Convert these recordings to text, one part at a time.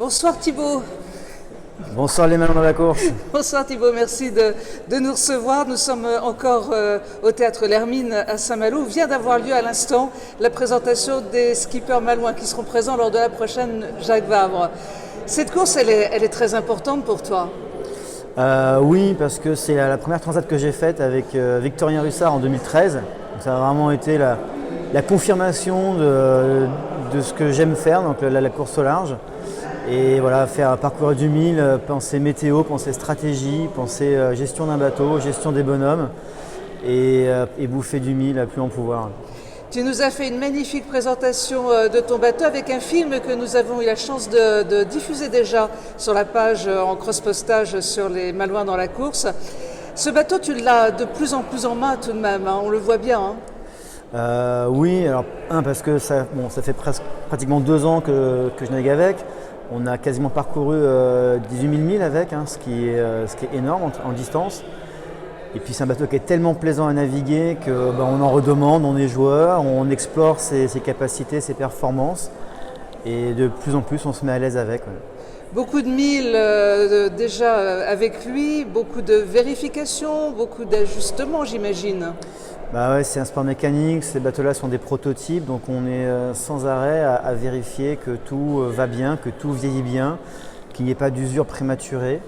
Bonsoir Thibaut. Bonsoir les Malins dans la course. Bonsoir Thibaut, merci de nous recevoir. Nous sommes encore au Théâtre L'Hermine à Saint-Malo. Vient d'avoir lieu à l'instant la présentation des skippers malouins qui seront présents lors de la prochaine Jacques Vabre. Cette course, elle est très importante pour toi. Oui, parce que c'est la première transat que j'ai faite avec Victorien Russard en 2013. Donc ça a vraiment été la confirmation de ce que j'aime faire, donc la course au large. Et voilà, faire parcourir du 1000, penser météo, penser stratégie, penser gestion d'un bateau, gestion des bonhommes et bouffer du 1000 à plus en pouvoir. Tu nous as fait une magnifique présentation de ton bateau avec un film que nous avons eu la chance de diffuser déjà sur la page en cross-postage sur les Malouins dans la course. Ce bateau, tu l'as de plus en plus en main tout de même, hein, on le voit bien. Oui, alors parce que ça fait pratiquement 2 ans que je navigue avec. On a quasiment parcouru 18 000 milles avec, ce qui est énorme en distance. Et puis c'est un bateau qui est tellement plaisant à naviguer qu'on en redemande, on est joueur, on explore ses capacités, ses performances. Et de plus en plus, on se met à l'aise avec. Ouais. Beaucoup de milles déjà avec lui, beaucoup de vérifications, beaucoup d'ajustements, j'imagine. Bah ouais, c'est un sport mécanique, ces bateaux-là sont des prototypes, donc on est sans arrêt à vérifier que tout va bien, que tout vieillit bien, qu'il n'y ait pas d'usure prématurée,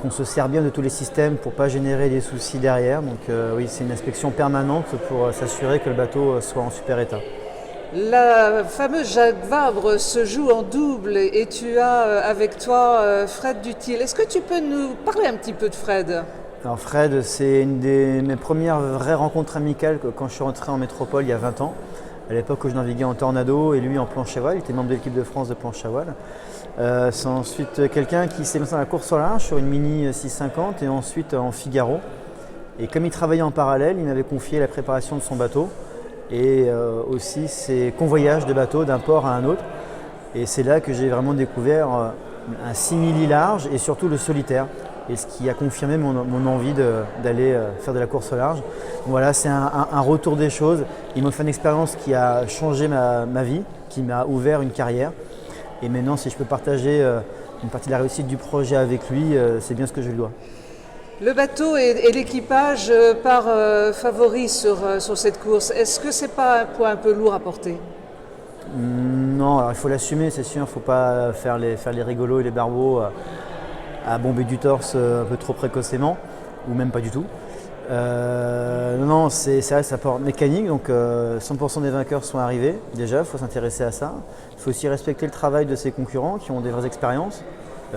qu'on se sert bien de tous les systèmes pour ne pas générer des soucis derrière. Donc oui, c'est une inspection permanente pour s'assurer que le bateau soit en super état. La fameuse Jacques Vabre se joue en double et tu as avec toi Fred Dutil. Est-ce que tu peux nous parler un petit peu de Fred ? Alors Fred, c'est une de mes premières vraies rencontres amicales quand je suis rentré en métropole il y a 20 ans. À l'époque où je naviguais en Tornado et lui en planche à voile, il était membre de l'équipe de France de planche à voile. C'est ensuite quelqu'un qui s'est lancé dans la course au large sur une Mini 650 et ensuite en Figaro. Et comme il travaillait en parallèle, il m'avait confié la préparation de son bateau et aussi ses convoyages de bateaux d'un port à un autre. Et c'est là que j'ai vraiment découvert un simili large et surtout le solitaire. Et ce qui a confirmé mon envie d'aller faire de la course au large. Donc voilà, c'est un retour des choses. Il m'a fait une expérience qui a changé ma vie, qui m'a ouvert une carrière. Et maintenant, si je peux partager une partie de la réussite du projet avec lui, c'est bien ce que je lui dois. Le bateau et l'équipage part favori sur cette course. Est-ce que c'est pas un poids un peu lourd à porter ? Non, alors il faut l'assumer, c'est sûr. Il ne faut pas faire les rigolos et les barbeaux à bomber du torse un peu trop précocement, ou même pas du tout. Non, c'est vrai, ça part mécanique, donc 100% des vainqueurs sont arrivés. Déjà, il faut s'intéresser à ça. Il faut aussi respecter le travail de ses concurrents qui ont des vraies expériences.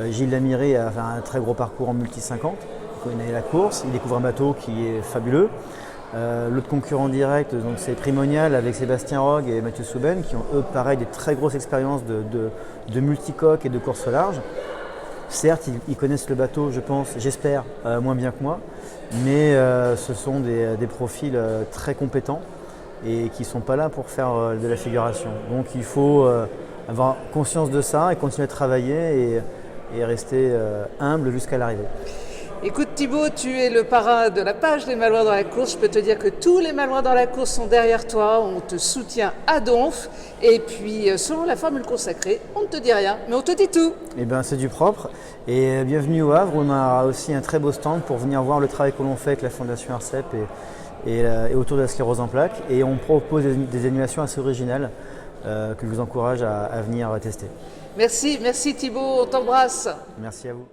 Gilles Lamiré a fait un très gros parcours en multi 50. Il connaît la course, il découvre un bateau qui est fabuleux. L'autre concurrent direct, donc c'est Primonial avec Sébastien Rogue et Mathieu Souben, qui ont eux pareil des très grosses expériences de multicoque et de course au large. Certes, ils connaissent le bateau, je pense, j'espère, moins bien que moi, mais ce sont des profils très compétents et qui ne sont pas là pour faire de la figuration. Donc il faut avoir conscience de ça et continuer à travailler et rester humble jusqu'à l'arrivée. Écoute Thibaut, tu es le parrain de la page des Malouins dans la course. Je peux te dire que tous les Malouins dans la course sont derrière toi. On te soutient à donf. Et puis, selon la formule consacrée, on ne te dit rien, mais on te dit tout. Eh bien, c'est du propre. Et bienvenue au Havre. On a aussi un très beau stand pour venir voir le travail que l'on fait avec la Fondation Arcep et autour de la sclérose en plaques. Et on propose des animations assez originales que je vous encourage à venir tester. Merci Thibaut, on t'embrasse. Merci à vous.